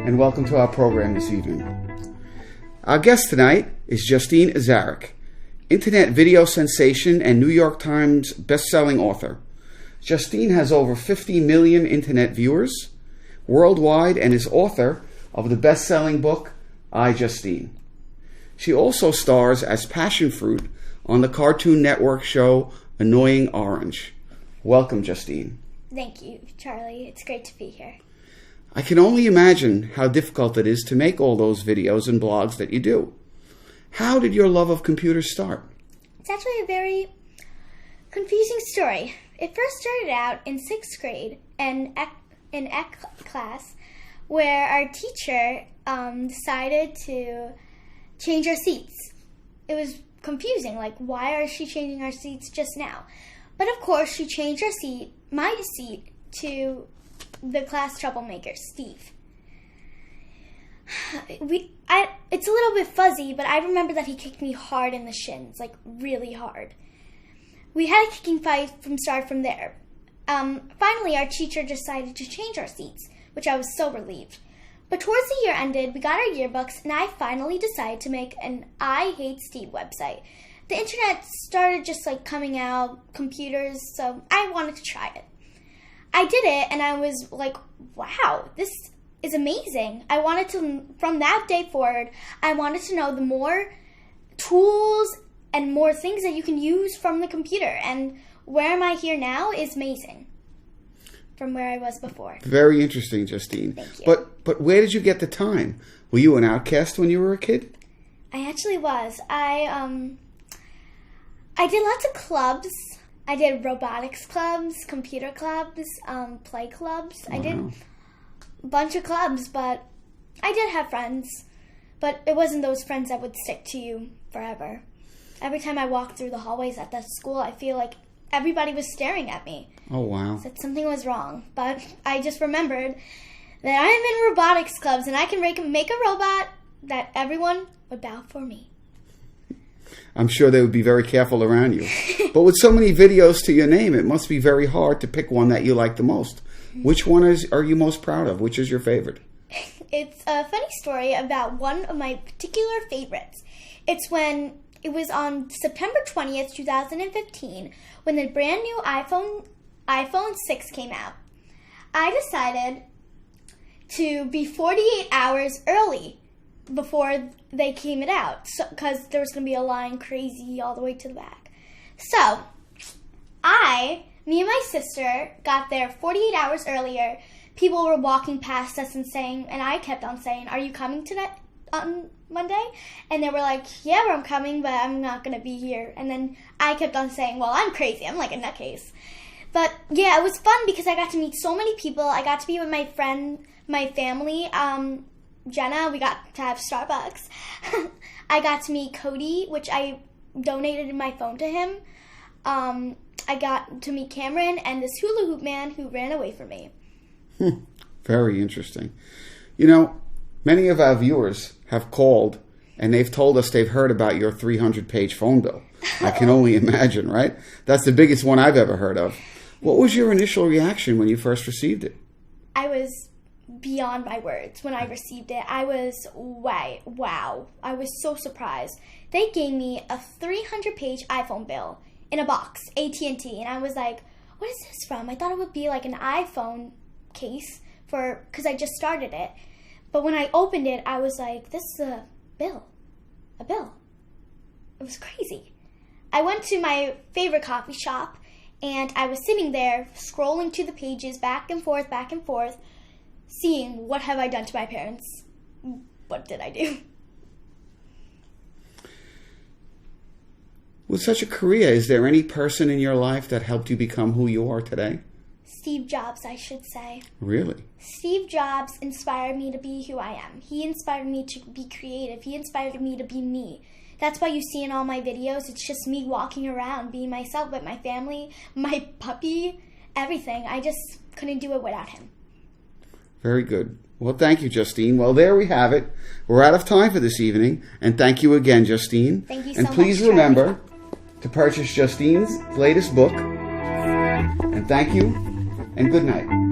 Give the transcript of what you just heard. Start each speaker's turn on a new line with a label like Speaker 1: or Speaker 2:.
Speaker 1: and welcome to our program this evening. Our guest tonight is iJustine Azaric, internet video sensation and New York Times best-selling author. iJustine has over 50 million internet viewers worldwide and is author of the best-selling book, iJustine. She also stars as Passion Fruit on the Cartoon Network show Annoying Orange. Welcome, iJustine.
Speaker 2: Thank you, Charlie. It's great to be here.
Speaker 1: I can only imagine how difficult it is to make all those videos and blogs that you do. How did your love of computers start?
Speaker 2: It's actually a very confusing story. It first started out in 6th grade in ec class, where our teacher decided to change our seats. It was confusing, like, why is she changing our seats just now? But of course, she changed my seat, to the class troublemaker, Steve. It's a little bit fuzzy, but I remember that he kicked me hard in the shins, like really hard. We had a kicking fight from there. Finally, our teacher decided to change our seats, which I was so relieved. But towards the year ended, we got our yearbooks, and I finally decided to make an I Hate Steve website. The internet started just like coming out, computers, so I wanted to try it. I did it, and I was like, wow, this is amazing. From that day forward, I wanted to know the more tools and more things that you can use from the computer. And where am I here now is amazing from where I was before. Very
Speaker 1: interesting, iJustine.
Speaker 2: Thank you.
Speaker 1: But where did you get the time? Were you an outcast when you were a kid?
Speaker 2: I actually was. I did lots of clubs. I did robotics clubs, computer clubs, play clubs.
Speaker 1: Wow.
Speaker 2: I did a bunch of clubs, but I did have friends. But it wasn't those friends that would stick to you forever. Every time I walked through the hallways at that school, I feel like everybody was staring at me.
Speaker 1: Oh, wow.
Speaker 2: That something was wrong. But I just remembered that I'm in robotics clubs, and I can make a robot that everyone would bow for me.
Speaker 1: I'm sure they would be very careful around you. But with so many videos to your name, it must be very hard to pick one that you like the most. Which one are you most proud of? Which is your favorite?
Speaker 2: It's a funny story about one of my particular favorites. It was on September 20th, 2015, when the brand new iPhone 6 came out. I decided to be 48 hours early before they came out, because there was going to be a line crazy all the way to the back. So, me and my sister got there 48 hours earlier. People were walking past us and I kept on saying, "Are you coming tonight on Monday?" And they were like, "Yeah, I'm coming, but I'm not going to be here." And then I kept on saying, "Well, I'm crazy. I'm like a nutcase." But yeah, it was fun because I got to meet so many people. I got to be with my friend, my family, Jenna. We got to have Starbucks. I got to meet Cody, which I donated my phone to him. I got to meet Cameron and this hula hoop man who ran away from me.
Speaker 1: Very interesting. You know, many of our viewers have called and they've told us they've heard about your 300-page phone bill. I can only imagine, right? That's the biggest one I've ever heard of. What was your initial reaction when you first received it?
Speaker 2: I was beyond my words when I received it. I was, wow. I was so surprised. They gave me a 300-page iPhone bill in a box, AT&T, and I was like, what is this from? I thought it would be like an iPhone case because I just started it. But when I opened it, I was like, this is a bill. It was crazy. I went to my favorite coffee shop, and I was sitting there scrolling to the pages back and forth, seeing what have I done to my parents. What did I do?
Speaker 1: With such a career, is there any person in your life that helped you become who you are today?
Speaker 2: Steve Jobs, I should say.
Speaker 1: Really?
Speaker 2: Steve Jobs inspired me to be who I am. He inspired me to be creative. He inspired me to be me. That's why you see in all my videos, it's just me walking around, being myself with my family, my puppy, everything. I just couldn't do it without him.
Speaker 1: Very good. Well, thank you, iJustine. Well, there we have it. We're out of time for this evening. And thank you again, iJustine.
Speaker 2: Thank you so much.
Speaker 1: And please remember to purchase iJustine's latest book. And thank you, and good night.